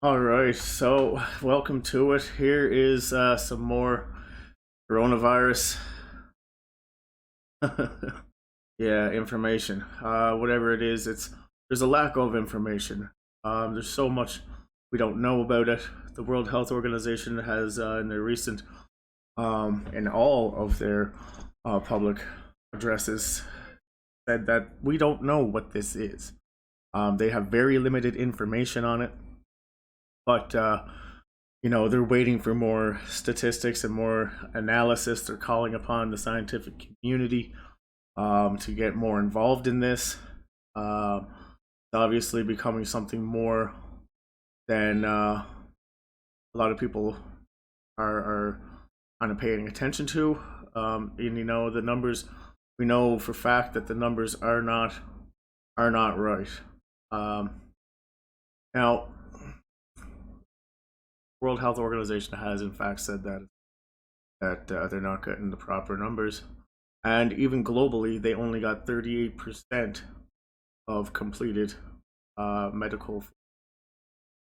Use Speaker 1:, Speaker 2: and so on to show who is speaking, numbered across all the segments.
Speaker 1: All right, so welcome to it. Here is some more coronavirus, yeah, information. Whatever it is, there's a lack of information. There's so much we don't know about it. The World Health Organization has, in their recent, in all of their public addresses, said that we don't know what this is. They have very limited information on it, but they're waiting for more statistics and more analysis. They're calling upon the scientific community to get more involved in this. It's obviously becoming something more than a lot of people are kind of paying attention to. And the numbers, we know for fact that the numbers are not right. Um, Now, World Health Organization has in fact said that they're not getting the proper numbers, and even globally, they only got 38% of completed medical,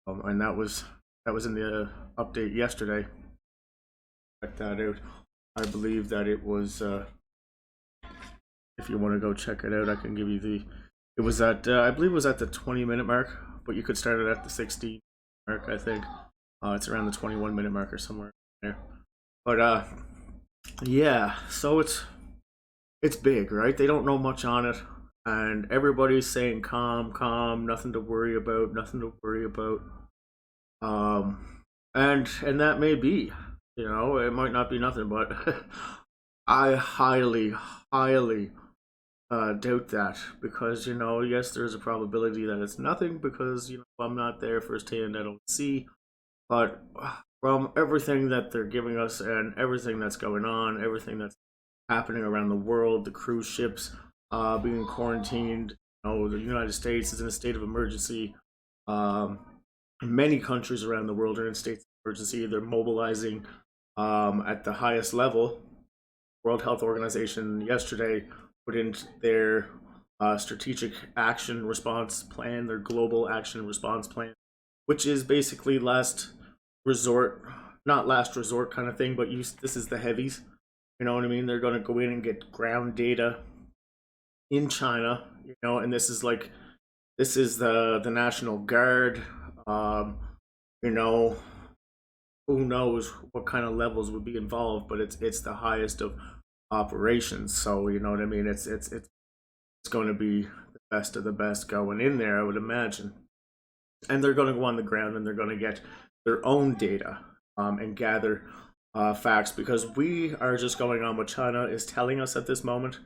Speaker 1: and that was in the update yesterday. Check that out. I believe that it was. If you want to go check it out, I can give you the. It was at I believe it was at the 20-minute mark, but you could start it at the 60 mark. I think it's around the 21-minute mark or somewhere there. But yeah, so it's big, right? They don't know much on it, and everybody's saying calm, calm, nothing to worry about, nothing to worry about. And that may be, it might not be nothing, but I highly, highly doubt that, because yes, there's a probability that it's nothing, because I'm not there firsthand, I don't see, but from everything that they're giving us and everything that's going on, everything that's happening around the world, the cruise ships being quarantined, the United States is in a state of emergency. Um, Many countries around the world are in states of emergency. They're mobilizing at the highest level. World Health Organization yesterday put in their strategic action response plan, their global action response plan, which is basically last resort, not last resort kind of thing, but this is the heavies. You know what I mean? They're going to go in and get ground data in China, and this is the National Guard. Um, you know, who knows what kind of levels would be involved, but it's the highest of operations. So you know what I mean. It's going to be the best of the best going in there, I would imagine. And they're going to go on the ground and they're going to get their own data and gather facts, because we are just going on what China is telling us at this moment.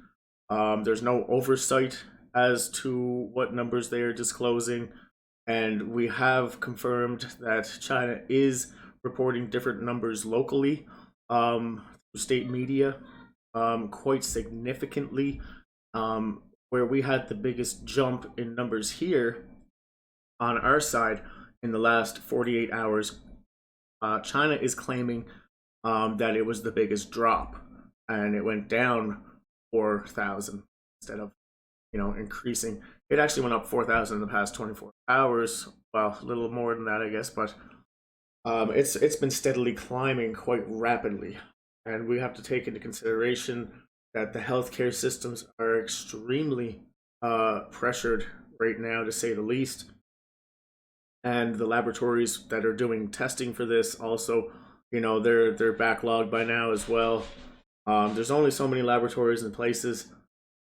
Speaker 1: There's no oversight as to what numbers they are disclosing, and we have confirmed that China is reporting different numbers locally, through state media, quite significantly. Where we had the biggest jump in numbers here on our side in the last 48 hours, China is claiming that it was the biggest drop, and it went down 4,000 instead of increasing. It actually went up 4,000 in the past 24 hours. Well, a little more than that, I guess, but it's been steadily climbing quite rapidly, and we have to take into consideration that the healthcare systems are extremely pressured right now, to say the least, and the laboratories that are doing testing for this also, they're backlogged by now as well. There's only so many laboratories and places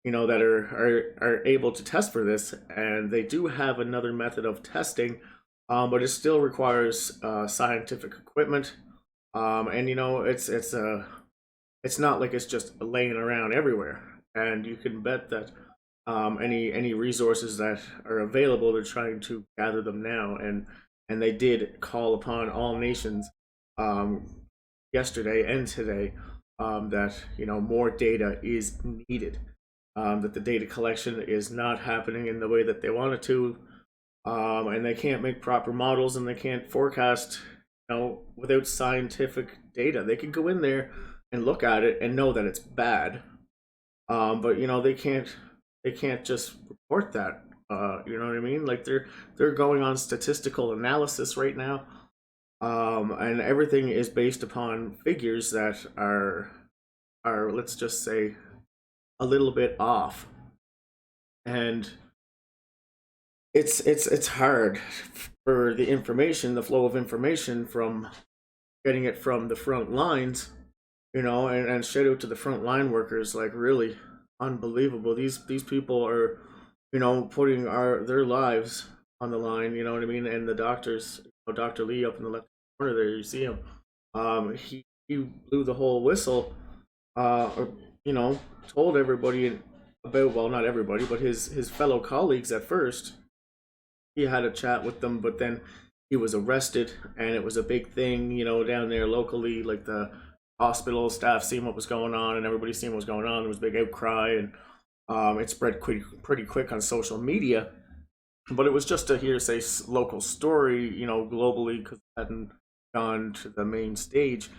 Speaker 1: that are able to test for this, and they do have another method of testing, but it still requires scientific equipment, and it's not like it's just laying around everywhere, and you can bet that any resources that are available, they're trying to gather them now, and they did call upon all nations um, yesterday and today, that more data is needed, that the data collection is not happening in the way that they want it to, and they can't make proper models, and they can't forecast without scientific data. They can go in there and look at it and know that it's bad, but they can't just report that. You know what I mean? Like they're going on statistical analysis right now, and everything is based upon figures that are, let's just say, a little bit off. And it's hard for the information, the flow of information from getting it from the front lines, and shout out to the front line workers, like really unbelievable. These people are, putting their lives on the line, you know what I mean? And the doctors, Dr. Lee up in the left corner there, you see him. He blew the whole whistle, or told everybody about, well, not everybody, but his fellow colleagues at first. He had a chat with them, but then he was arrested, and it was a big thing, down there locally. Like the hospital staff seeing what was going on, and everybody seeing what was going on. There was a big outcry, and it spread pretty quick on social media. But it was just a hearsay local story, globally, because it hadn't gone to the main stage.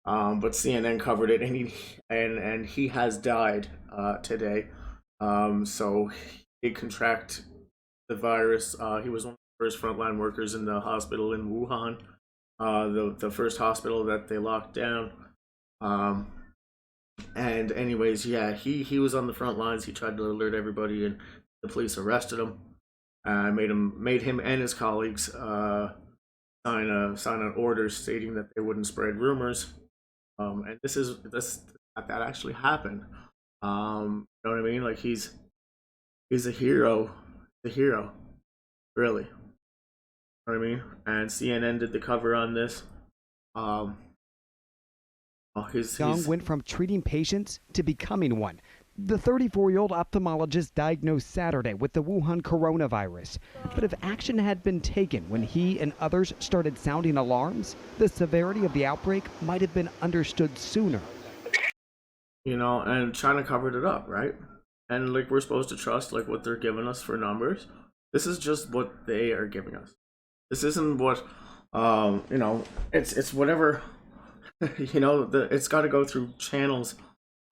Speaker 1: But CNN covered it, and he has died today. So he did contract the virus. He was one of the first frontline workers in the hospital in Wuhan, the first hospital that they locked down. Um, and anyways, yeah, he was on the front lines. He tried to alert everybody, and the police arrested him. Made him and his colleagues sign an order stating that they wouldn't spread rumors. And this that actually happened. You know what I mean? Like he's a hero, the hero, really. You know what I mean? And CNN did the cover on this. Um, oh,
Speaker 2: Young went from treating patients to becoming one. The 34-year-old ophthalmologist diagnosed Saturday with the Wuhan coronavirus. But if action had been taken when he and others started sounding alarms, the severity of the outbreak might have been understood sooner.
Speaker 1: And China covered it up, right? And like we're supposed to trust like what they're giving us for numbers. This is just what they are giving us. This isn't what it's whatever it's got to go through channels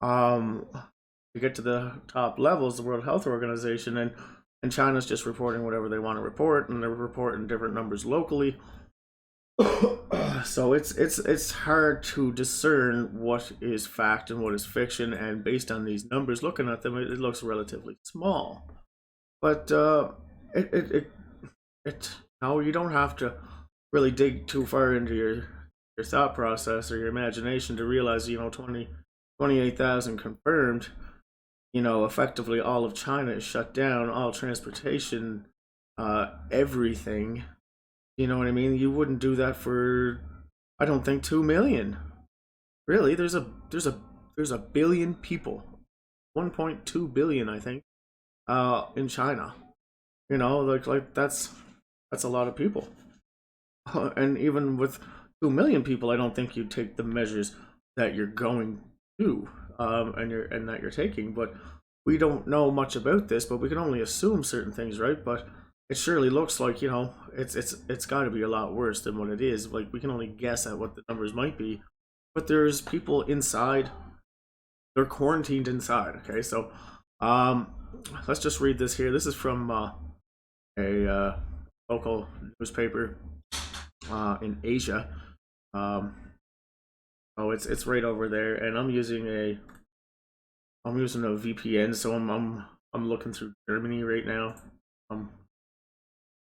Speaker 1: to get to the top levels, the World Health Organization, and China's just reporting whatever they want to report, and they're reporting different numbers locally. So it's hard to discern what is fact and what is fiction, and based on these numbers, looking at them, it looks relatively small. But it no, you don't have to really dig too far into your thought process or your imagination to realize 28,000 confirmed. Effectively all of China is shut down, all transportation, everything. You know what I mean? You wouldn't do that for, I don't think, 2 million. Really, there's a billion people, 1.2 billion, I think, in China. Like that's a lot of people. And even with 2 million people, I don't think you take the measures that you're going to, and that you're taking. But we don't know much about this, but we can only assume certain things, right? But it surely looks like it's got to be a lot worse than what it is. Like we can only guess at what the numbers might be, but there's people inside. They're quarantined inside. Okay, so let's just read this here. This is from a local newspaper in Asia. Oh, it's right over there, and I'm using a VPN, so I'm looking through Germany right now.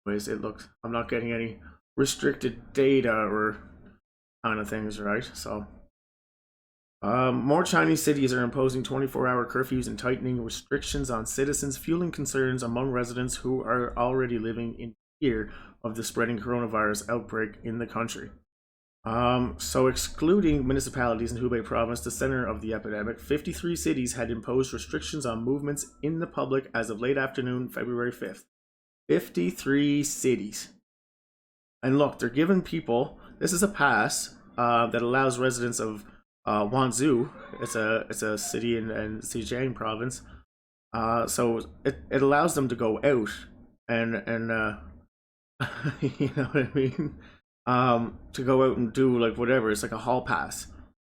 Speaker 1: Ways it looks, I'm not getting any restricted data or kind of things, right? So, more Chinese cities are imposing 24-hour curfews and tightening restrictions on citizens, fueling concerns among residents who are already living in fear of the spreading coronavirus outbreak in the country. So excluding municipalities in Hubei province, the center of the epidemic, 53 cities had imposed restrictions on movements in the public as of late afternoon, February 5th. 53 cities. And look, they're giving people, this is a pass that allows residents of Wanzhou, it's a city in Zhejiang province, so it allows them to go out and you know what I mean? To go out and do like whatever. It's like a hall pass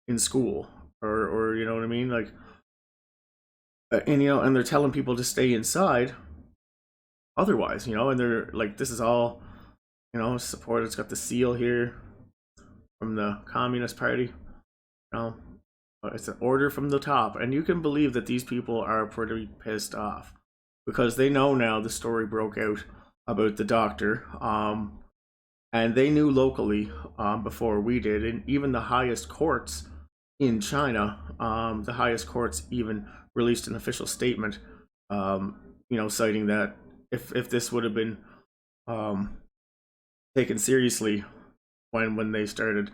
Speaker 1: in school, or you know what I mean? Like, and they're telling people to stay inside. otherwise, and they're like, this is all, support. It's got the seal here from the Communist Party, know, it's an order from the top, and you can believe that these people are pretty pissed off because they know now the story broke out about the doctor, and they knew locally before we did, and even the highest courts in China, the highest courts even released an official statement, citing that if this would have been taken seriously when they started.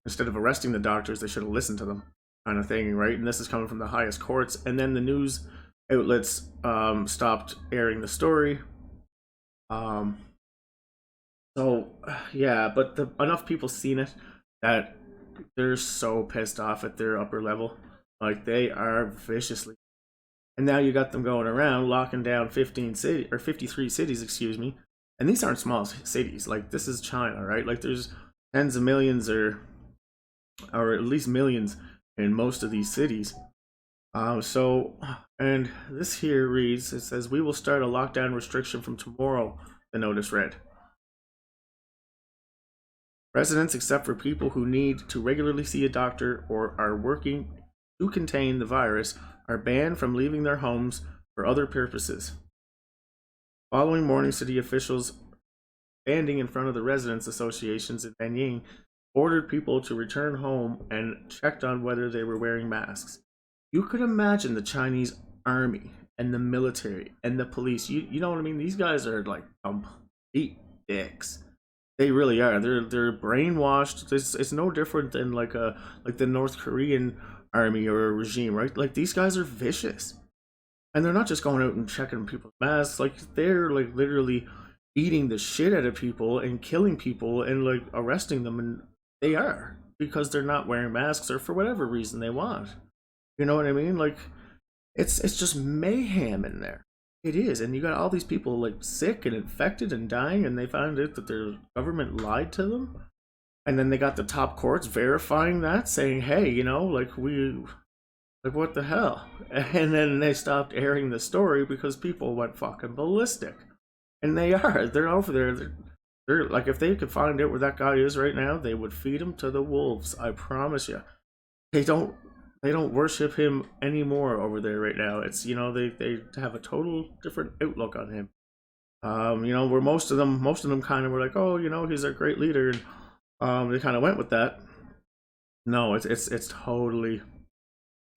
Speaker 1: Instead of arresting the doctors, they should have listened to them, kind of thing, right? And this is coming from the highest courts. And then the news outlets stopped airing the story. So yeah, but enough people seen it that they're so pissed off at their upper level, like they are viciously. And now you got them going around locking down 53 cities, excuse me. And these aren't small cities. Like, this is China, right? Like, there's tens of millions or at least millions in most of these cities. And this here reads, it says, we will start a lockdown restriction from tomorrow, the notice read. Residents, except for people who need to regularly see a doctor or are working to contain the virus, are banned from leaving their homes for other purposes. Following morning, city officials standing in front of the residents' associations in Beijing ordered people to return home and checked on whether they were wearing masks. You could imagine the Chinese army and the military and the police. You know what I mean? These guys are like complete dicks. They really are. They're brainwashed. It's no different than like the North Korean army or a regime, right? Like, these guys are vicious. And they're not just going out and checking people's masks. Like, they're like literally beating the shit out of people and killing people and like arresting them, and they are, because they're not wearing masks or for whatever reason they want. You know what I mean? Like, it's just mayhem in there. It is. And you got all these people like sick and infected and dying, and they found out that their government lied to them. And then they got the top courts verifying that, saying, hey, like, what the hell? And then they stopped airing the story because people went fucking ballistic. And they're over there. They're like, if they could find out where that guy is right now, they would feed him to the wolves. I promise you. They don't worship him anymore over there right now. It's, they have a total different outlook on him. Where most of them kind of were like, oh, he's a great leader, and they kind of went with that. No, it's totally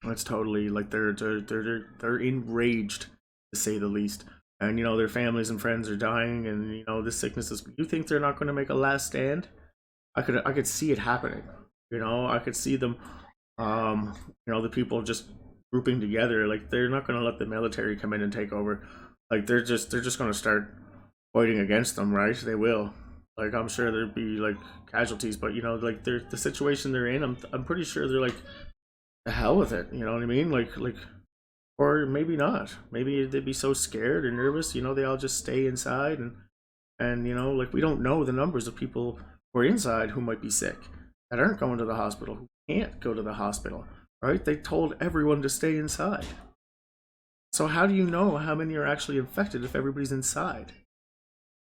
Speaker 1: like they're enraged, to say the least. And their families and friends are dying, and this sickness is. You think they're not going to make a last stand? I could see it happening. I could see them. The people just grouping together. Like, they're not going to let the military come in and take over. Like, they're just going to start fighting against them, right? They will. Like, I'm sure there'd be like casualties, but like, the situation they're in, I'm pretty sure they're like, the hell with it. You know what I mean? Like. Or maybe not. Maybe they'd be so scared or nervous, they all just stay inside, and like, we don't know the numbers of people who are inside who might be sick, that aren't going to the hospital, who can't go to the hospital, right? They told everyone to stay inside. So how do you know how many are actually infected if everybody's inside?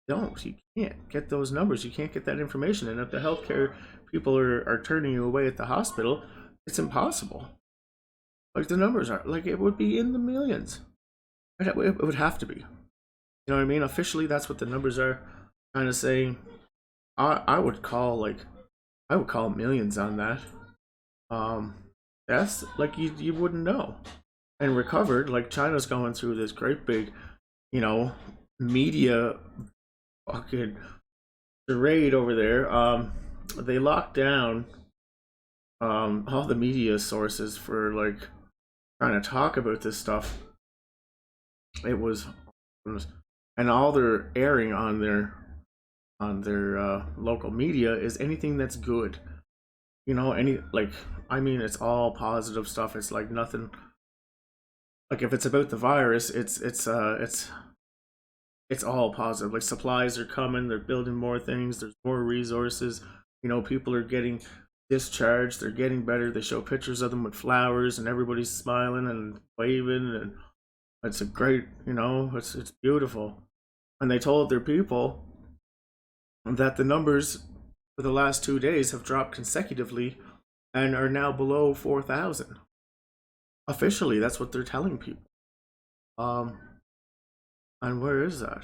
Speaker 1: You can't get those numbers. You can't get that information. And if the healthcare people are turning you away at the hospital, it's impossible. Like, the numbers are, like, it would be in the millions. It would have to be. You know what I mean? Officially, that's what the numbers are kind of saying. I would call millions on that. That's, like, you wouldn't know. And recovered, like, China's going through this great big, media fucking charade over there. They locked down all the media sources for, like, trying to talk about this stuff. It was, and all they're airing on their local media is anything that's good. It's all positive stuff. It's like nothing. Like, if it's about the virus, it's all positive. Like, supplies are coming. They're building more things. There's more resources. People are getting discharged, they're getting better. They show pictures of them with flowers, and everybody's smiling and waving, and It's a great, it's beautiful. And they told their people that the numbers for the last 2 days have dropped consecutively and are now below 4,000. Officially, that's what they're telling people. Um, and where is that?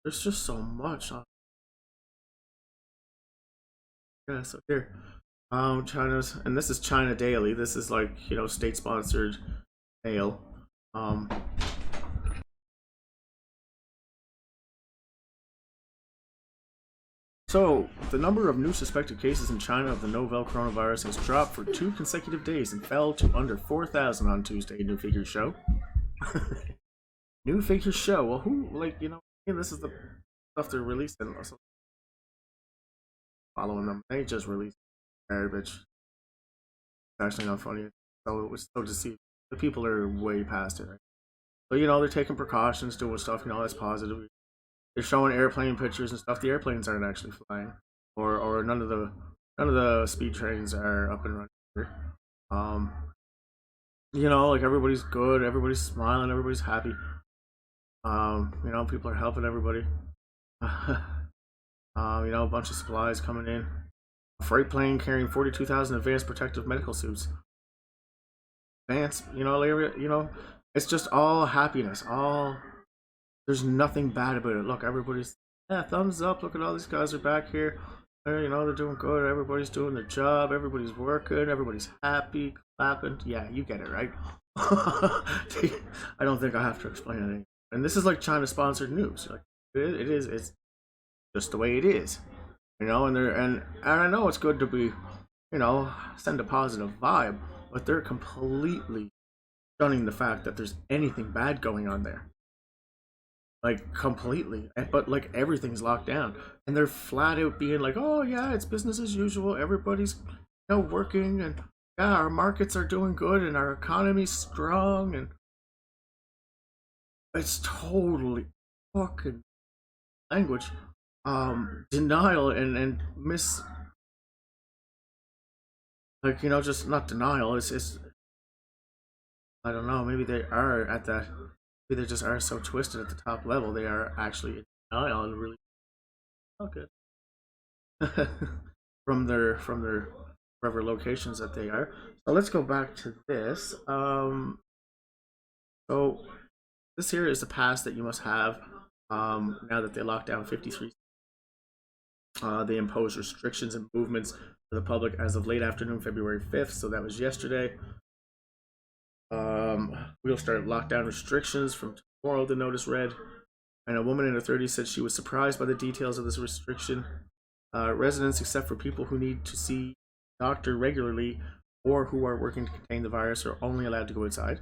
Speaker 1: There's just so much on. Yeah, so here, China's, and this is China Daily. This is like, state-sponsored mail. Um, So, the number of new suspected cases in China of the novel coronavirus has dropped for 2 consecutive days and fell to under 4,000 on Tuesday, new figures show. New figures show. Well, who, this is the stuff they're releasing. So following them. They just released garbage. It's actually not funny. So it was so deceiving. The people are way past it, right? But, they're taking precautions, doing stuff, that's positive. They're showing airplane pictures and stuff. The airplanes aren't actually flying, or none of the speed trains are up and running here. Like everybody's good, everybody's smiling, everybody's happy. People are helping everybody. A bunch of supplies coming in. A freight plane carrying 42,000 advanced protective medical suits. It's just all happiness, all. There's nothing bad about it. Look, everybody's thumbs up. Look at all these guys are back here. They're doing good. Everybody's doing their job. Everybody's working. Everybody's happy, clapping. Yeah, you get it, right? I don't think I have to explain anything. And this is like China-sponsored news. Like it is. It's just the way it is. And I know it's good to be, send a positive vibe, but they're completely shunning the fact that there's anything bad going on there. Like completely, but like everything's locked down, and they're flat out being like, "Oh yeah, it's business as usual. Everybody's working, and yeah, our markets are doing good, and our economy's strong." And it's totally fucking language, denial and just not denial. It's I don't know. Maybe they are at that. Maybe they just are so twisted at the top level. They are actually in denial and really okay from their wherever locations that they are. So let's go back to this. So this here is the pass that you must have. Now that they locked down 53, they imposed restrictions and movements for the public as of late afternoon, February 5th. So that was yesterday. We'll start lockdown restrictions from tomorrow, the notice read. And a woman in her 30s said she was surprised by the details of this restriction. Residents, except for people who need to see a doctor regularly or who are working to contain the virus, are only allowed to go outside.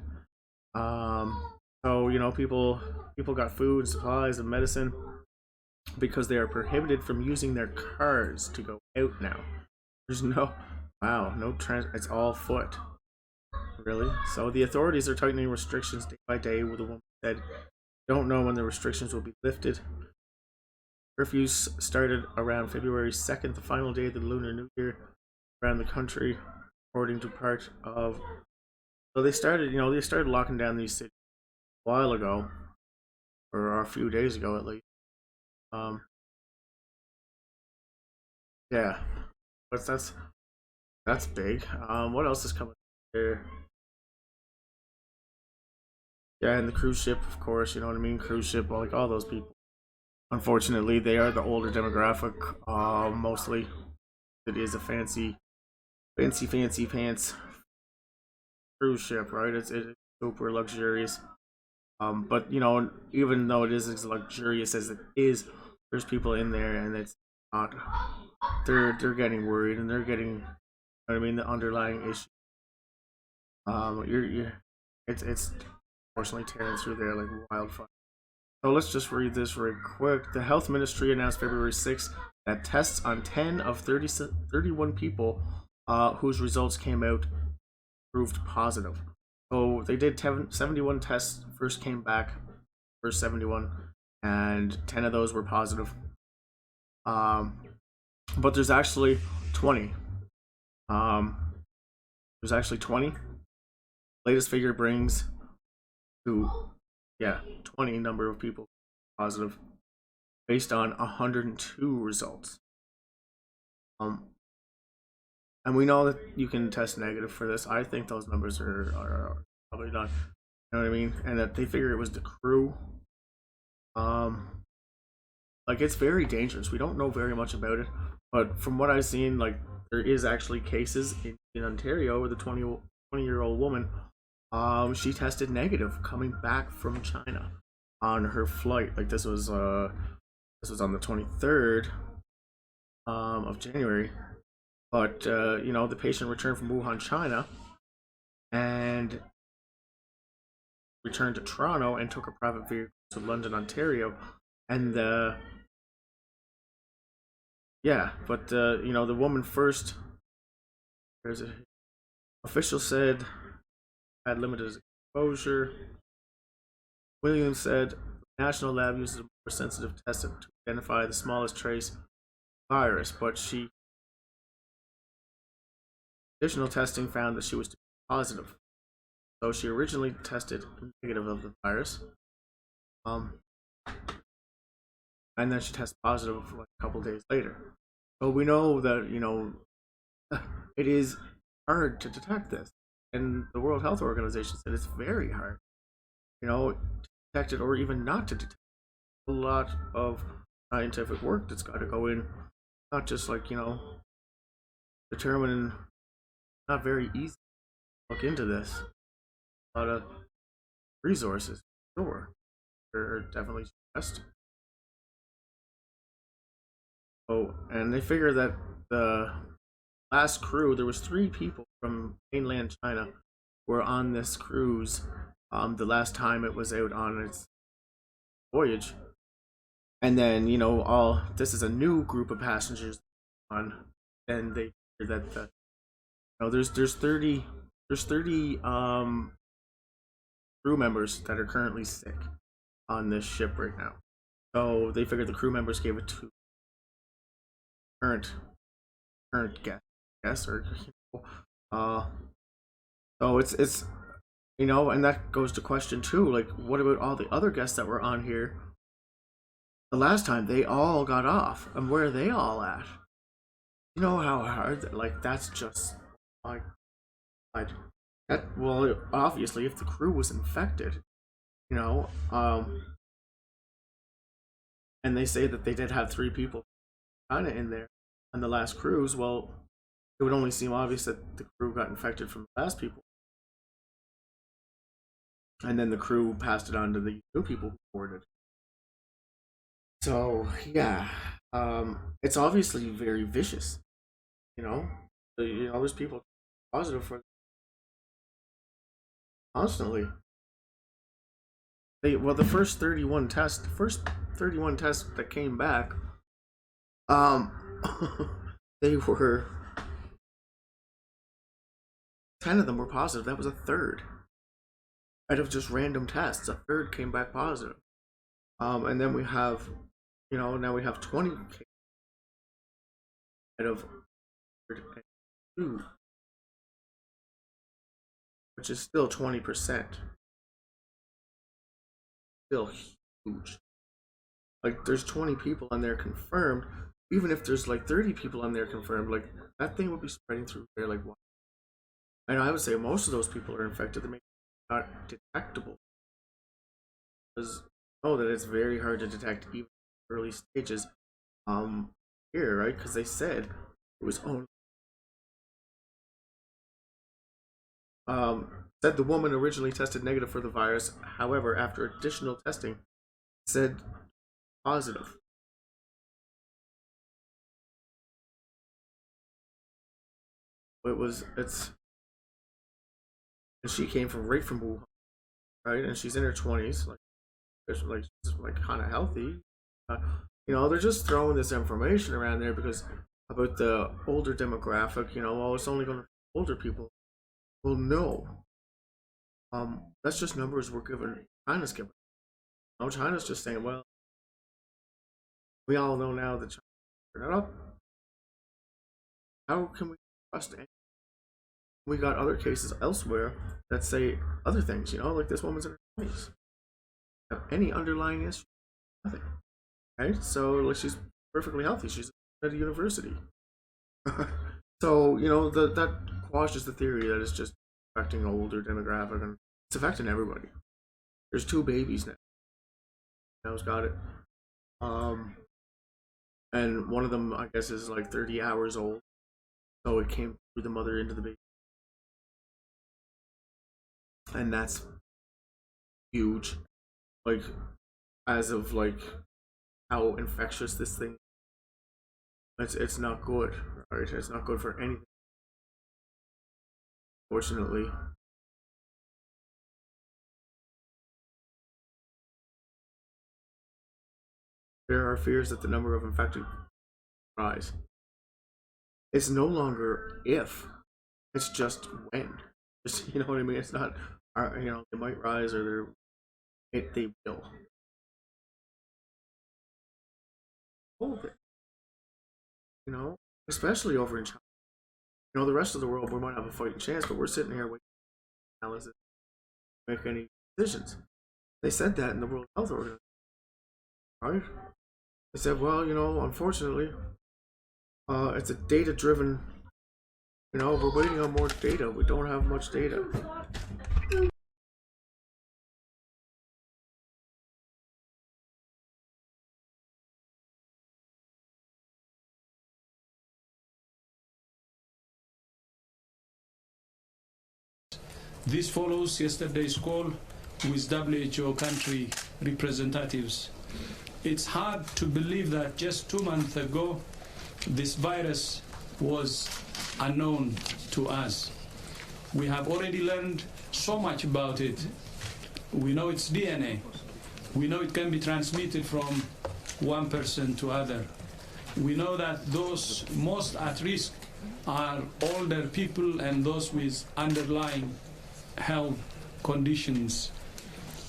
Speaker 1: So, people got food, supplies, and medicine because they are prohibited from using their cars to go out now. There's no it's all foot. Really? So the authorities are tightening restrictions day by day, with a woman said, "Don't know when the restrictions will be lifted." Curfews started around February 2nd, the final day of the Lunar New Year, around the country, according to part of. So they started locking down these cities a while ago, or a few days ago at least. Yeah, but that's big. What else is coming here? Yeah, and the cruise ship, of course, you know what I mean? Cruise ship, like all those people. Unfortunately, they are the older demographic, mostly. It is a fancy pants cruise ship, right? It's super luxurious. But even though it is as luxurious as it is, there's people in there, and it's not. They're getting worried, and they're getting, the underlying issue. It's unfortunately tearing through there like wildfire. So let's just read this very quick. The health ministry announced February 6th that tests on 10 of 31 people whose results came out proved positive. So they did 71 tests, first came back, first 71, and 10 of those were positive. But there's actually 20. There's actually 20. Latest figure brings to 20 number of people positive based on 102 results. And we know that you can test negative for this. I think those numbers are probably not. You know what I mean? And that they figure it was the crew. Like it's very dangerous. We don't know very much about it, but from what I've seen, like there is actually cases in Ontario with a 20-year-old woman. She tested negative coming back from China on her flight. Like this was on the 23rd of January. But the patient returned from Wuhan, China, and returned to Toronto and took a private vehicle to London, Ontario, and the woman first. There's a official said had limited exposure. Williams said the national lab uses a more sensitive test to identify the smallest trace virus, but additional testing found that she was positive. So she originally tested negative of the virus, and then she tested positive like a couple days later. So we know that it is hard to detect this, and the World Health Organization said it's very hard, to detect it or even not to detect it. A lot of scientific work that's got to go in, not just determining. Not very easy to look into this. A lot of resources, sure. They're definitely stressed. Oh, and they figure that the last crew, there was 3 people from mainland China were on this cruise the last time it was out on its voyage. And then, this is a new group of passengers on, and they figure that there's 30 crew members that are currently sick on this ship right now. So they figured the crew members gave it to current guests or so it's and that goes to question 2, like what about all the other guests that were on here the last time? They all got off, and where are they all at? You know how hard, like that's just like well, obviously, if the crew was infected, and they say that they did have 3 people kind of in there on the last cruise, well, it would only seem obvious that the crew got infected from the last people, and then the crew passed it on to the new people who boarded. So yeah, it's obviously very vicious. There's people positive for constantly. The first 31 tests that came back, they were 10 of them were positive. That was a third out of just random tests. A third came back positive. And then we have, now we have 20 out of 2, which is still 20%. Still huge. Like there's 20 people on there confirmed. Even if there's like 30 people on there confirmed, like that thing would be spreading through there like what? And I would say most of those people are infected. They may not detectable, because know that it's very hard to detect even early stages. Here, right? Because they said it was only said the woman originally tested negative for the virus. However, after additional testing, said positive. It's and she came right from Wuhan, right? And she's in her 20s, like kind of healthy. They're just throwing this information around there because about the older demographic. It's only going to older people. Well, no. That's just numbers we're given. China's given. China's just saying, well, we all know now that China's up. How can we trust we got other cases elsewhere that say other things, like this woman's in her 20s. Have any underlying issue? Nothing. Right? So like she's perfectly healthy. She's at a university. So, that quashes the theory that it's just affecting older demographic, and it's affecting everybody. There's 2 babies now who's got it. And one of them, I guess, is like 30 hours old. So it came through the mother into the baby. And that's huge. Like, as of like how infectious this thing is. It's not good, right? It's not good for anything. Fortunately. There are fears that the number of infected rise. It's no longer if, it's just when. Just, you know what I mean? It's not, they might rise or they will. Hold it. Especially over in China. The rest of the world, we might have a fighting chance, but we're sitting here waiting for analysis to make any decisions. They said that in the World Health Organization, right? They said, well, unfortunately, it's a data-driven, we're waiting on more data. We don't have much data.
Speaker 3: This follows yesterday's call with WHO country representatives. It's hard to believe that just 2 months ago, this virus was unknown to us. We have already learned so much about it. We know its DNA. We know it can be transmitted from one person to other. We know that those most at risk are older people and those with underlying health conditions.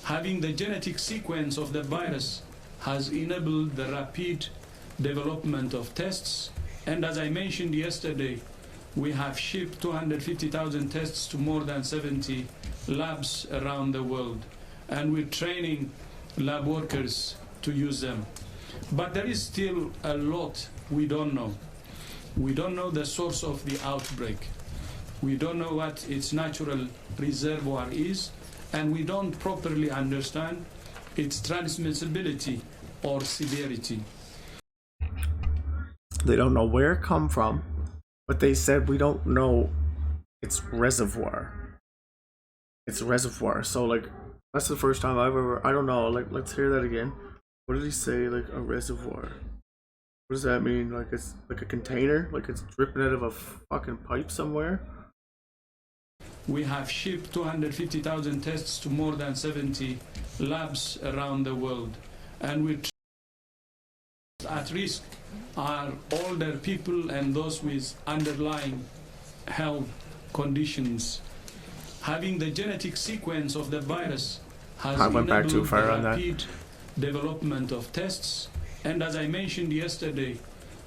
Speaker 3: Having the genetic sequence of the virus has enabled the rapid development of tests, and as I mentioned yesterday, we have shipped 250,000 tests to more than 70 labs around the world, and we're training lab workers to use them. But there is still a lot we don't know. We don't know the source of the outbreak. We don't know what its natural reservoir is, and we don't properly understand its transmissibility or severity.
Speaker 1: They don't know where it come from, but they said we don't know its reservoir. It's reservoir. So like that's the first time I've ever, I don't know, like let's hear that again. What did he say? Like a reservoir. What does that mean? Like it's like a container? Like it's dripping out of a fucking pipe somewhere?
Speaker 3: We have shipped 250,000 tests to more than 70 labs around the world, and we're at risk are older people and those with underlying health conditions. Having the genetic sequence of the virus has enabled the rapid development of tests, and as I mentioned yesterday,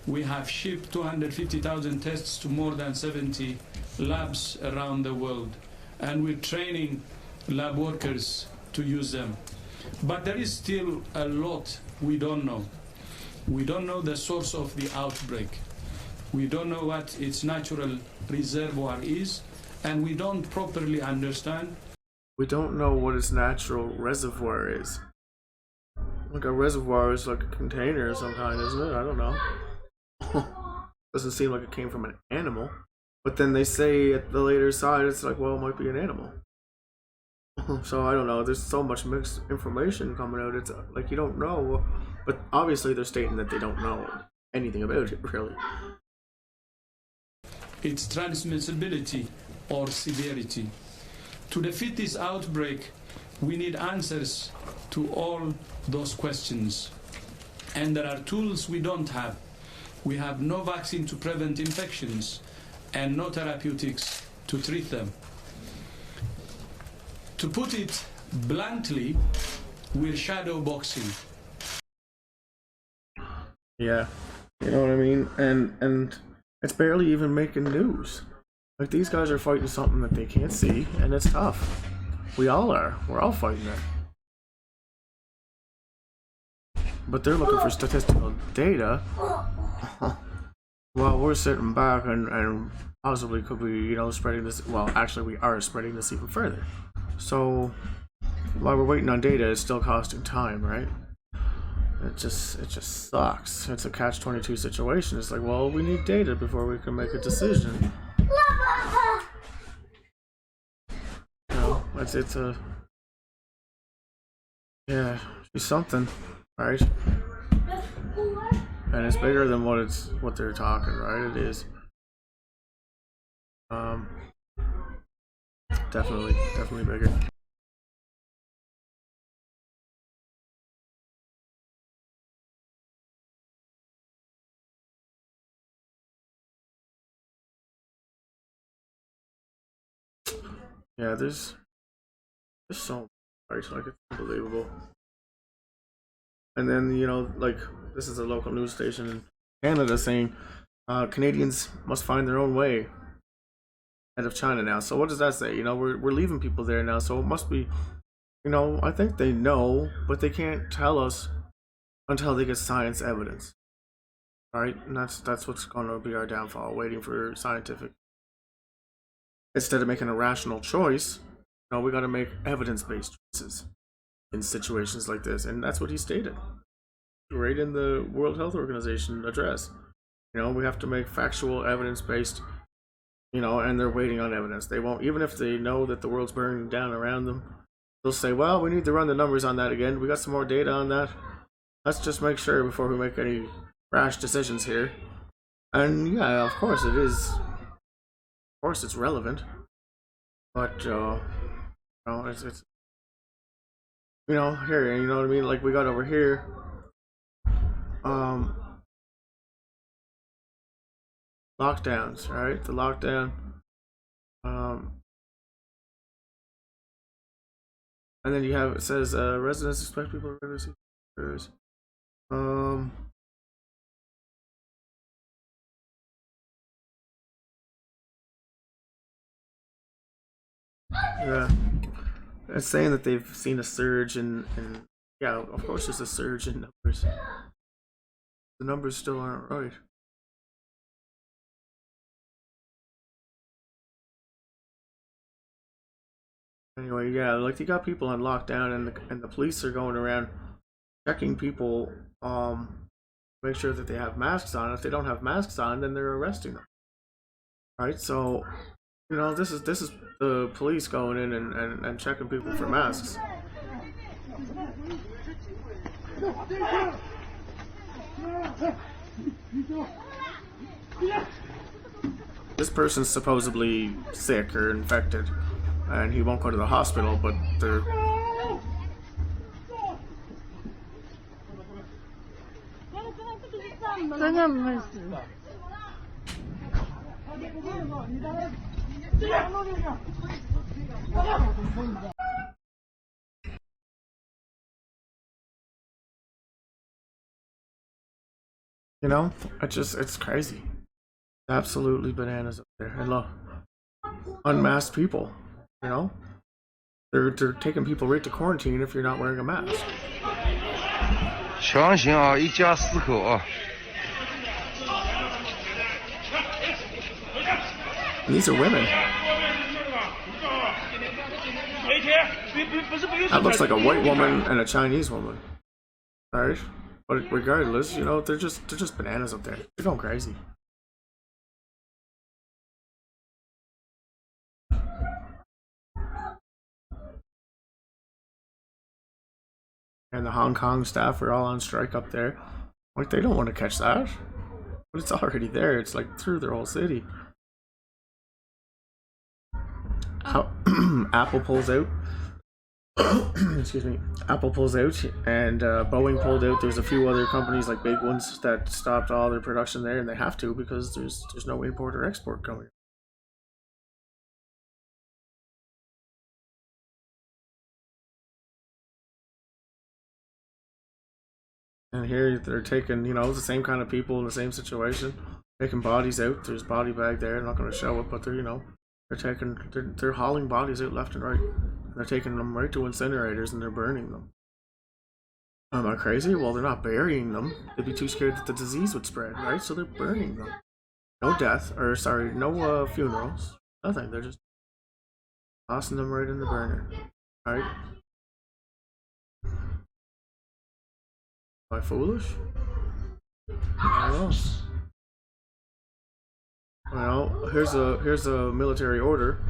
Speaker 3: we have shipped 250,000 tests to more than 70 labs around the world, and we're training lab workers to use them. But there is still a lot we don't know. We don't know the source of the outbreak. We don't know what its natural reservoir is, and we don't properly understand.
Speaker 1: We don't know what its natural reservoir is. Like a reservoir is like a container of some kind, isn't it? I don't know. Doesn't seem like it came from an animal. But then they say at the later side, it's like, well, it might be an animal. So I don't know. There's so much mixed information coming out. It's like you don't know. But obviously they're stating that they don't know anything about it, really.
Speaker 3: Its transmissibility or severity. To defeat this outbreak, we need answers to all those questions. And there are tools we don't have. We have no vaccine to prevent infections and no therapeutics to treat them. To put it bluntly, we're shadow boxing.
Speaker 1: Yeah, you know what I mean? And it's barely even making news. Like, these guys are fighting something that they can't see, and it's tough. We all are. We're all fighting it. But they're looking for statistical data while we're sitting back and possibly could be, you know, spreading this. Well, actually, we are spreading this even further. So while we're waiting on data, it's still costing time, right? It just sucks. It's a catch-22 situation. It's like, well, we need data before we can make a decision. You know, it's a, yeah, it's something, right? And it's bigger than what they're talking, right? It is. Definitely bigger. Yeah, there's so much, like, it's unbelievable. And then, you know, like, this is a local news station in Canada saying Canadians must find their own way out of China now. So what does that say? You know, we're leaving people there now, so it must be, you know, I think they know, but they can't tell us until they get science evidence. Right? And that's what's going to be our downfall, waiting for scientific. Instead of making a rational choice, you know, we got to make evidence-based choices in situations like this, and that's what he stated right in the World Health Organization address. You know, we have to make factual, evidence-based, you know, and they're waiting on evidence. They won't, even if they know that the world's burning down around them, they'll say, well, we need to run the numbers on that again. We got some more data on that. Let's just make sure before we make any rash decisions here. And yeah, of course it is. Of course it's relevant. But, you know, it's you know, here, you know what I mean? Like, we got over here, lockdowns, right? The lockdown, and then you have, it says, residents expect people to receive orders. Yeah, it's saying that they've seen a surge in yeah, of course there's a surge in numbers. The numbers still aren't right. Anyway, yeah, like, you got people on lockdown, and the police are going around checking people, make sure that they have masks on. If they don't have masks on, then they're arresting them. Right? So, you know, this is the police going in and checking people for masks. This person's supposedly sick or infected, and he won't go to the hospital, but they're... You know, it's crazy. Absolutely bananas up there. And look, unmasked people, you know? They're taking people right to quarantine if you're not wearing a mask.
Speaker 4: 强行啊，一家4口啊。
Speaker 1: And these are women. That looks like a white woman and a Chinese woman. Alright? But regardless, you know, they're just bananas up there. They're going crazy. And the Hong Kong staff are all on strike up there. Like, they don't want to catch that. But it's already there. It's like through their whole city. Apple pulls out. Excuse me. Apple pulls out, and Boeing pulled out. There's a few other companies, like big ones, that stopped all their production there, and they have to because there's no import or export going. And here they're taking, you know, the same kind of people in the same situation, taking bodies out. There's body bag there. I'm not going to show it, but they're, you know, They're hauling bodies out left and right. They're taking them right to incinerators and they're burning them. Am I crazy? Well, they're not burying them. They'd be too scared that the disease would spread, right? So they're burning them. No death, or sorry, no funerals. Nothing. They're just tossing them right in the burner. Right? Am I foolish? I don't know. Well, here's a military order,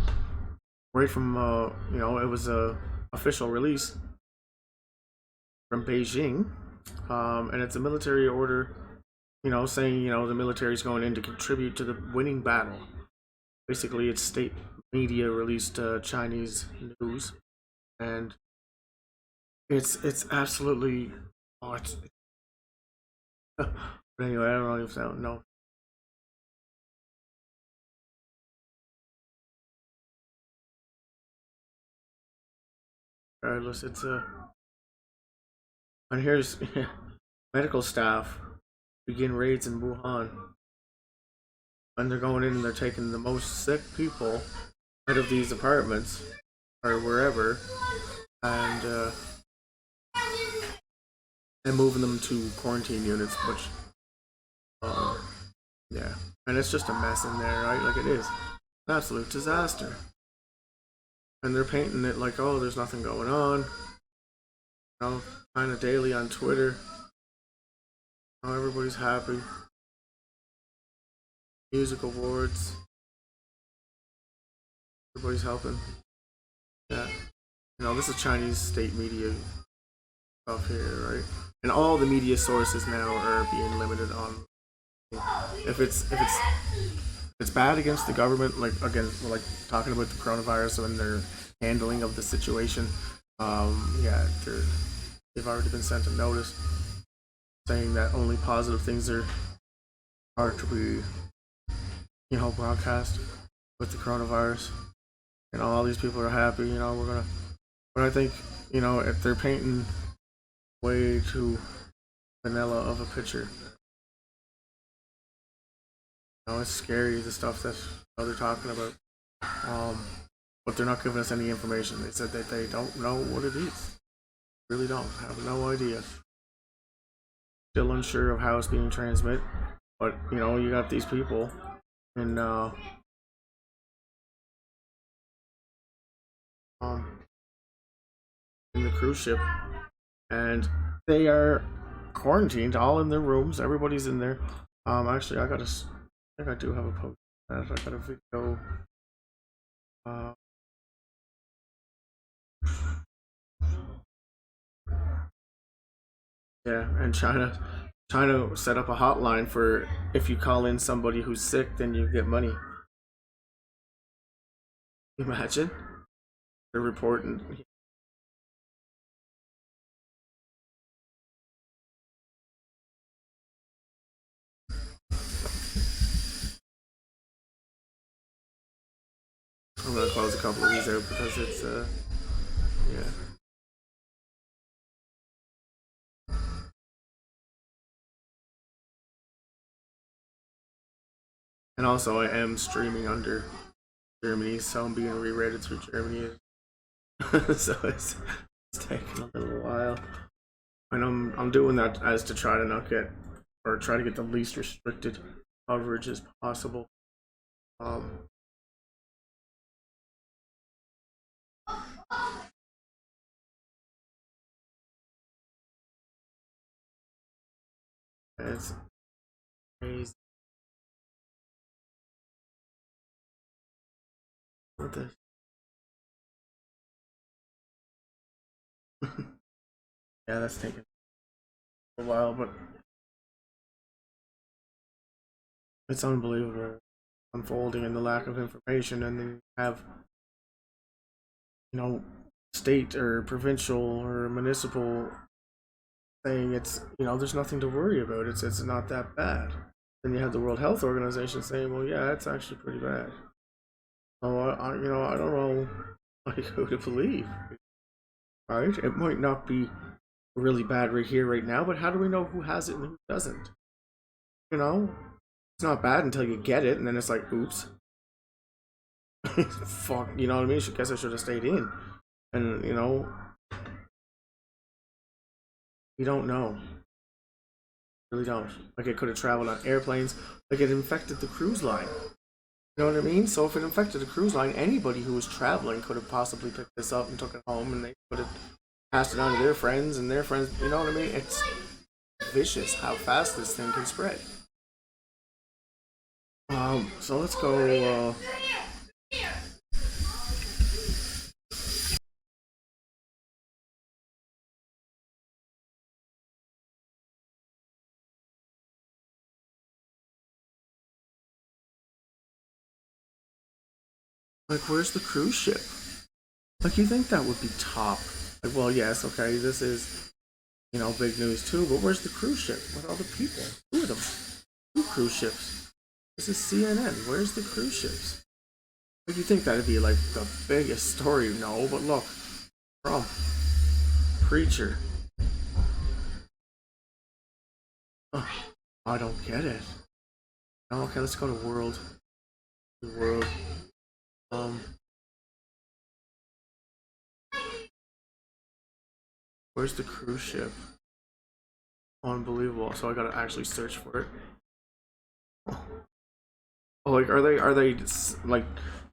Speaker 1: right from it was a official release from Beijing, and it's a military order, saying the military is going in to contribute to the winning battle. Basically, it's state media released Chinese news, and it's absolutely it's. But anyway, I don't know if that no. Regardless, it's and here's medical staff begin raids in Wuhan, and they're going in and they're taking the most sick people out of these apartments or wherever, and moving them to quarantine units, which yeah, and it's just a mess in there, right? Like it is an absolute disaster, and they're painting it like, oh, there's nothing going on, kind of daily on Twitter. Oh, everybody's happy. Music awards. Everybody's helping. Yeah. This is Chinese state media stuff here, right? And all the media sources now are being limited on. If it's bad against the government, like again, like talking about the coronavirus and their handling of the situation, they've already been sent a notice saying that only positive things are to be, broadcast with the coronavirus. All these people are happy. But I think, if they're painting way too vanilla of a picture, it's scary, the stuff that they're talking about. But they're not giving us any information. They said that they don't know what it is. Really don't. Have no idea. Still unsure of how it's being transmitted. But, you got these people in the cruise ship, and they are quarantined all in their rooms. Everybody's in there. Actually, I think I do have a post. I got a video. Yeah, and China set up a hotline for if you call in somebody who's sick, then you get money. Imagine they're reporting. I'm gonna close a couple of these out because it's yeah. And also, I am streaming under Germany, so I'm being re-rated through Germany. So it's taking a little while, and I'm doing that as to try to not get, or try to get the least restricted coverage as possible. It's crazy. What this? Yeah, that's taking a while, but it's unbelievable unfolding and the lack of information, and then you have state or provincial or municipal saying it's there's nothing to worry about, it's not that bad. Then you have the World Health Organization saying, well, yeah, it's actually pretty bad. Oh, I don't know who to believe. Right? It might not be really bad right here, right now, but how do we know who has it and who doesn't? It's not bad until you get it, and then it's like, oops. Fuck, you know what I mean? I guess I should have stayed in. And, you know, we don't know. Really don't. Like, it could have traveled on airplanes. Like, it infected the cruise line. You know what I mean? So if it infected a cruise line, anybody who was traveling could have possibly picked this up and took it home, and they could have passed it on to their friends and their friends. You know what I mean? It's vicious how fast this thing can spread. So let's go. Like, where's the cruise ship? Like, you think that would be top? Like, well, yes, okay, this is, you know, big news too, but where's the cruise ship with all the people? Two of them. Two cruise ships. This is CNN. Where's the cruise ships? Like, you think that'd be like the biggest story? No, but look, Trump, preacher. Oh, I don't get it. Oh, okay, let's go to world. World. Where's the cruise ship? Unbelievable. So I gotta actually search for it. Oh, like, are they like,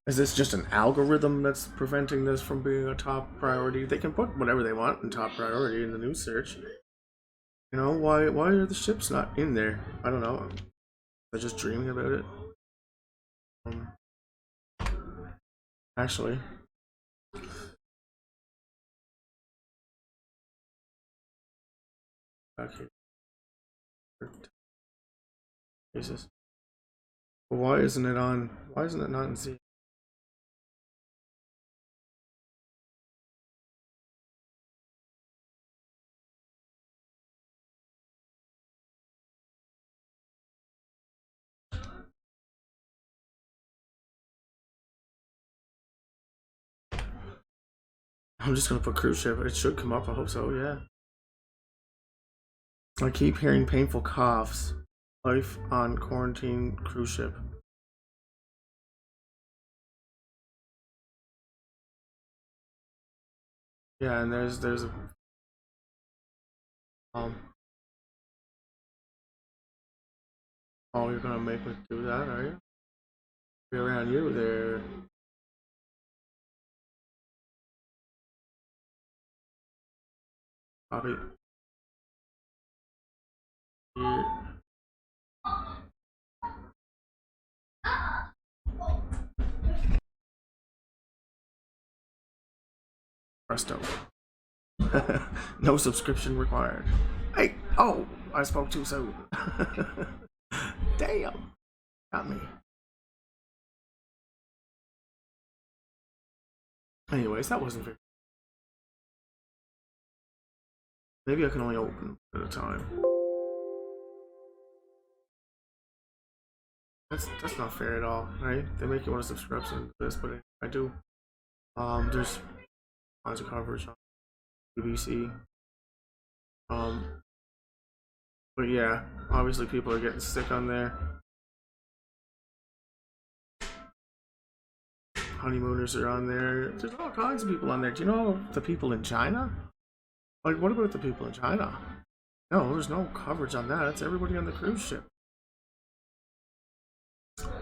Speaker 1: is this just an algorithm that's preventing this from being a top priority? They can put whatever they want in top priority in the news search. You know, why are the ships not in there? I don't know. They're just dreaming about it. Um, Actually, okay. Jesus. Why isn't it on? Why isn't it not in Z? I'm just gonna put cruise ship. It should come up. I hope so. Yeah. I keep hearing painful coughs. Life on quarantine cruise ship. Yeah, and there's a um. Oh, you're gonna make me do that, are you? Be around you there. Copy. Here. Presto. No subscription required. Hey, oh, I spoke too soon. Damn, got me. Anyways, that wasn't very. Maybe I can only open at a time. That's not fair at all, right? They make you want to subscribe to this, but I do. There's tons of coverage on BBC. Um, but yeah, obviously people are getting sick on there. Honeymooners are on there. There's all kinds of people on there. Do you know the people in China? Like, what about the people in China? No, there's no coverage on that. It's everybody on the cruise ship.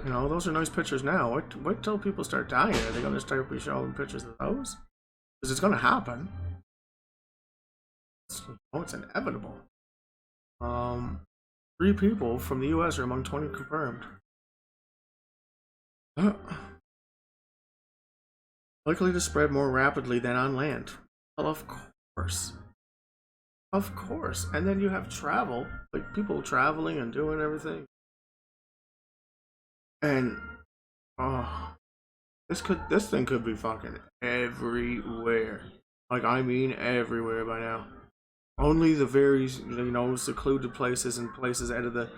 Speaker 1: You know, those are nice pictures now. Wait till people start dying. Are they going to start showing pictures of those? Because it's going to happen. It's inevitable. 3 people from the U.S. are among 20 confirmed. Likely to spread more rapidly than on land. Well, of course. Of course. And then you have travel, like people traveling and doing everything. And oh, this thing could be fucking everywhere. Like, I mean everywhere by now. Only the very, you know, secluded places and places out of the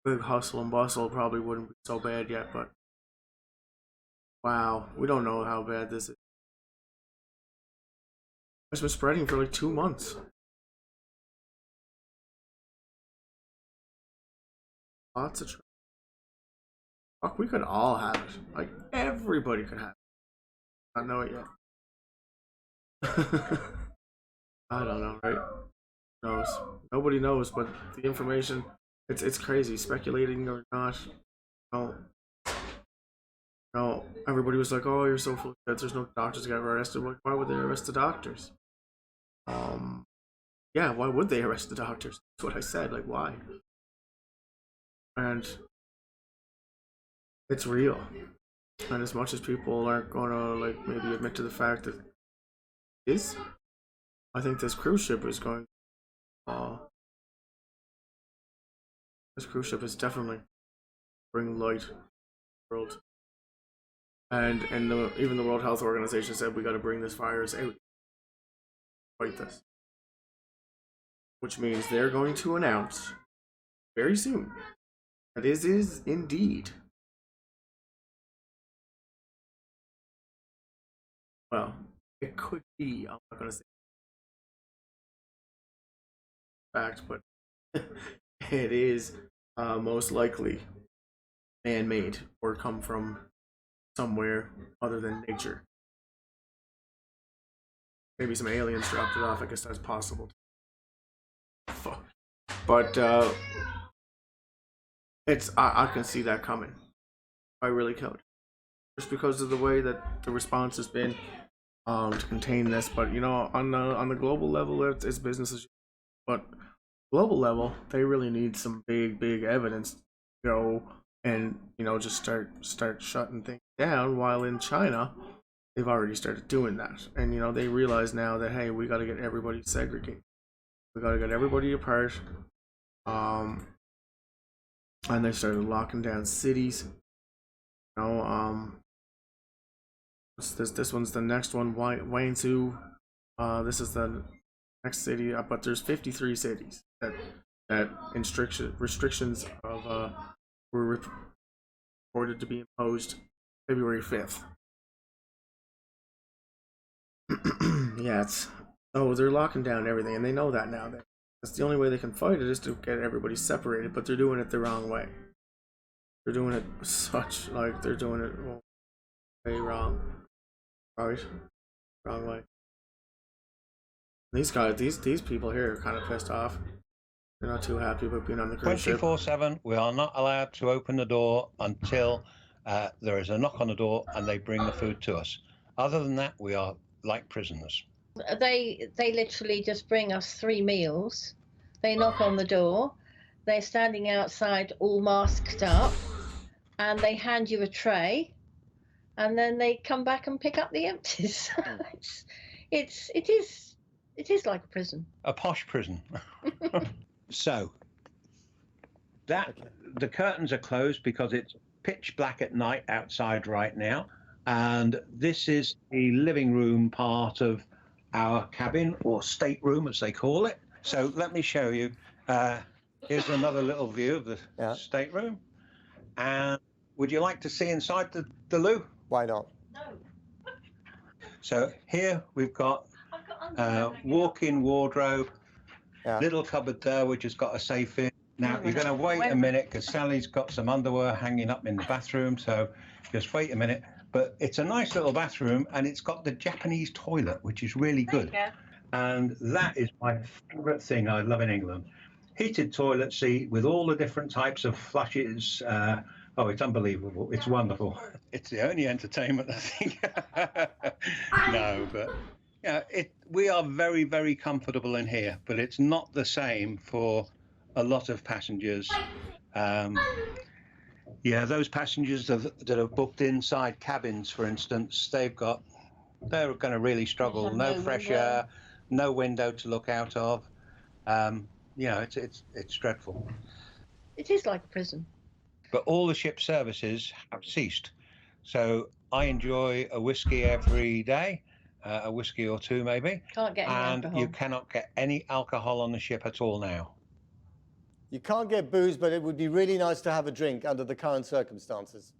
Speaker 1: big hustle and bustle probably wouldn't be so bad yet, but wow, we don't know how bad this is. It's been spreading for like 2 months. Lots of fuck, we could all have it. Like, everybody could have it. not know it yet. I don't know, right? Who knows? Nobody knows, but the information, it's crazy. Speculating or not, no, no. Everybody was like, "Oh, you're so full of shit. There's no doctors got arrested." Like, why would they arrest the doctors? Yeah, why would they arrest the doctors? That's what I said. Like, why? And it's real. And as much as people aren't gonna like maybe admit to the fact that it is, I think this cruise ship is going. This cruise ship is definitely bring light to the world. And even the World Health Organization said we got to bring this virus out, fight this. Which means they're going to announce very soon that it is indeed, well, it could be, I'm not going to say fact, but it is most likely man-made or come from somewhere other than nature. Maybe some aliens dropped it off. I guess that's possible. But it's I can see that coming. I really could, just because of the way that the response has been to contain this. But you know, on the global level, it's business as usual. But global level, they really need some big evidence to go and just start shutting things down. While in China, they've already started doing that, and they realize now that hey, we got to get everybody segregated. We got to get everybody apart. And they started locking down cities. This one's the next one, Wenzhou. This is the next city, but there's 53 cities that restrictions of were reported to be imposed February 5th. Yeah, so they're locking down everything, and they know that now. That's the only way they can fight it is to get everybody separated, but they're doing it the wrong way. They're doing it they're doing it way wrong. Right? Wrong way. These guys, these people here are kind of pissed off. They're not too happy about being on the cruise ship.
Speaker 5: 24/7, we are not allowed to open the door until there is a knock on the door and they bring the food to us. Other than that, we are like prisoners.
Speaker 6: They literally just bring us 3 meals. They knock on the door. They're standing outside all masked up, and they hand you a tray, and then they come back and pick up the empties. It is like a prison.
Speaker 5: A posh prison. So the curtains are closed because it's pitch black at night outside right now, and this is the living room part of our cabin, or stateroom as they call it. So let me show you. Here's another little view of the stateroom. And would you like to see inside the loo?
Speaker 7: Why not?
Speaker 6: No.
Speaker 5: So here we've got walk-in wardrobe, little cupboard there which has got a safe in. Now you're going to wait a minute because Sally's got some underwear hanging up in the bathroom, so just wait a minute. But it's a nice little bathroom, and it's got the Japanese toilet, which is really good. And that is my favourite thing I love in England. Heated toilet seat with all the different types of flushes. Oh, it's unbelievable. It's wonderful. It's the only entertainment, I think. No, but yeah, we are very, very comfortable in here, but it's not the same for a lot of passengers. Yeah, those passengers that have booked inside cabins, for instance, they're going to really struggle. No fresh air, no window to look out of. It's dreadful.
Speaker 6: It is like a prison.
Speaker 5: But all the ship services have ceased. So I enjoy a whiskey every day, a whiskey or two maybe.
Speaker 6: Can't get any alcohol.
Speaker 5: You cannot get any alcohol on the ship at all now.
Speaker 7: You can't get booze, but it would be really nice to have a drink under the current circumstances.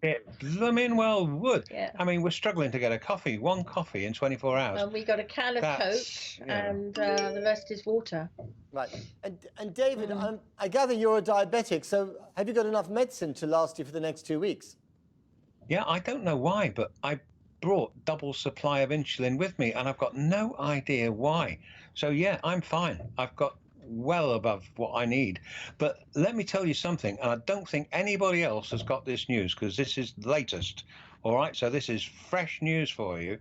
Speaker 5: It blooming well would.
Speaker 6: Yeah.
Speaker 5: I mean, we're struggling to get one coffee in 24 hours.
Speaker 6: And we got a can of Coke, and the rest is water.
Speaker 7: Right. And David, I gather you're a diabetic, so have you got enough medicine to last you for the next 2 weeks?
Speaker 5: Yeah, I don't know why, but I brought double supply of insulin with me and I've got no idea why. So yeah, I'm fine. I've got well above what I need. But let me tell you something, and I don't think anybody else has got this news because this is the latest. All right, so this is fresh news for you.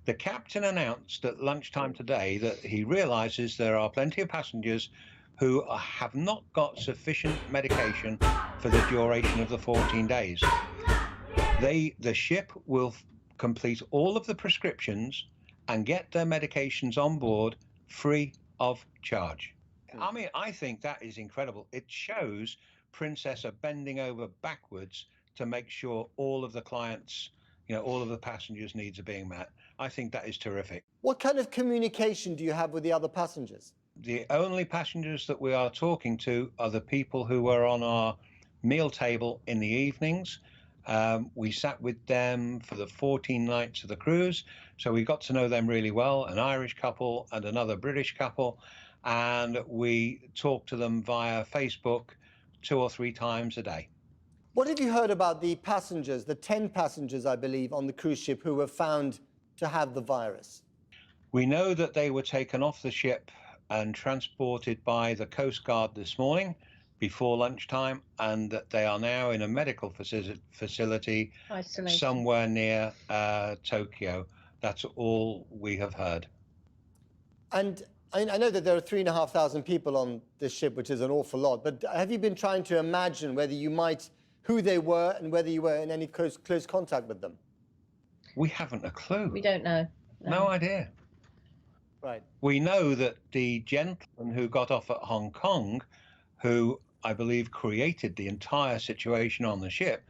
Speaker 5: The captain announced at lunchtime today that he realizes there are plenty of passengers who have not got sufficient medication for the duration of the 14 days. The ship will complete all of the prescriptions and get their medications on board free of charge. I mean, I think that is incredible. It shows Princess are bending over backwards to make sure all of the clients, all of the passengers' needs are being met. I think that is terrific.
Speaker 7: What kind of communication do you have with the other passengers?
Speaker 5: The only passengers that we are talking to are the people who are on our meal table in the evenings. We sat with them for the 14 nights of the cruise, so we got to know them really well, an Irish couple and another British couple, and we talked to them via Facebook 2 or 3 times a day.
Speaker 7: What have you heard about the passengers, the 10 passengers, I believe, on the cruise ship who were found to have the virus?
Speaker 5: We know that they were taken off the ship and transported by the Coast Guard this morning before lunchtime, and that they are now in a medical facility somewhere near Tokyo. That's all we have heard.
Speaker 7: And I know that there are 3,500 people on this ship, which is an awful lot, but have you been trying to imagine who they were and whether you were in any close contact with them?
Speaker 5: We haven't a clue.
Speaker 6: We don't know.
Speaker 5: No idea.
Speaker 7: Right.
Speaker 5: We know that the gentleman who got off at Hong Kong, who I believe created the entire situation on the ship,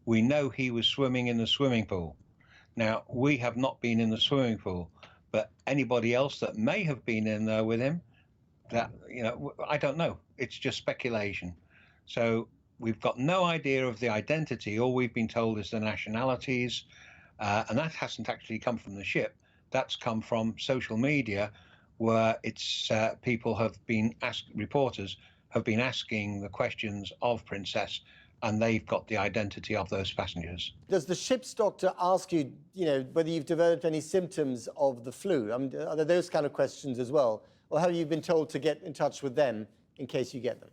Speaker 5: we know he was swimming in the swimming pool. Now, we have not been in the swimming pool, but anybody else that may have been in there with him, that, I don't know. It's just speculation. So we've got no idea of the identity. All we've been told is the nationalities, and that hasn't actually come from the ship. That's come from social media, where it's people have been reporters have been asking the questions of Princess, and they've got the identity of those passengers.
Speaker 7: Does the ship's doctor ask you, whether you've developed any symptoms of the flu? Are there those kind of questions as well? Or have you been told to get in touch with them in case you get them?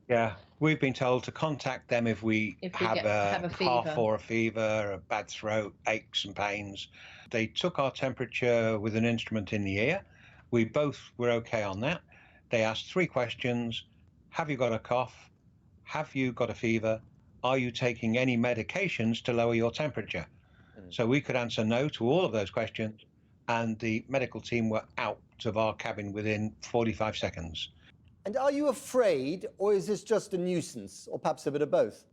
Speaker 5: Yeah, we've been told to contact them if we have a cough or a fever, a bad throat, aches and pains. They took our temperature with an instrument in the ear. We both were okay on that. They asked 3 questions. Have you got a cough? Have you got a fever? Are you taking any medications to lower your temperature? So we could answer no to all of those questions, and the medical team were out of our cabin within 45 seconds.
Speaker 7: And are you afraid, or is this just a nuisance, or perhaps a bit of both?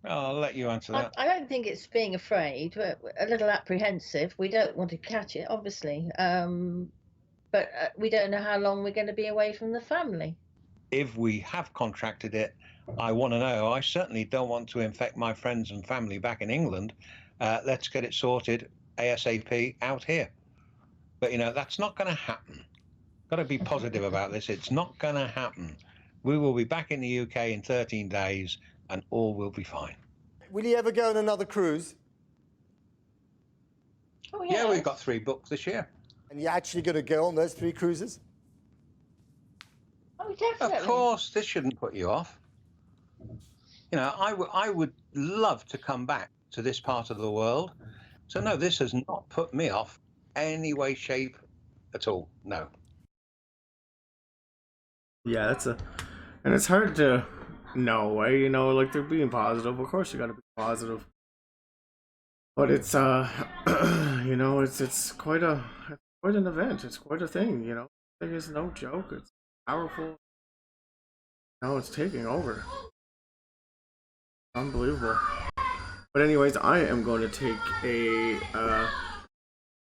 Speaker 5: I'll let you answer that.
Speaker 6: I don't think it's being afraid. We're a little apprehensive. We don't want to catch it, obviously. But we don't know how long we're going to be away from the family.
Speaker 5: If we have contracted it, I want to know. I certainly don't want to infect my friends and family back in England. Let's get it sorted ASAP out here. But, that's not going to happen. Got to be positive about this. It's not going to happen. We will be back in the UK in 13 days and all will be fine.
Speaker 7: Will you ever go on another cruise?
Speaker 6: Oh, yes.
Speaker 5: Yeah, we've got 3 booked this year.
Speaker 7: And you're actually going to go on those 3 cruises?
Speaker 6: Oh, definitely.
Speaker 5: Of course, this shouldn't put you off. I would love to come back to this part of the world. So no, this has not put me off any way, shape at all. No.
Speaker 1: Yeah, and it's hard to know, right? Like they're being positive. Of course, you got to be positive. But it's it's quite an event. It's quite a thing. It is no joke. It's powerful. It's taking over. Unbelievable. But anyways, I am going to take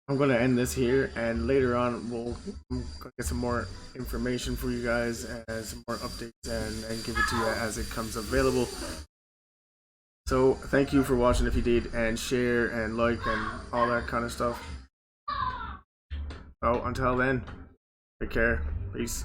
Speaker 1: I'm going to end this here, and later on we'll get some more information for you guys and some more updates and give it to you as it comes available. So thank you for watching if you did, and share and like and all that kind of stuff. So until then, take care. Peace.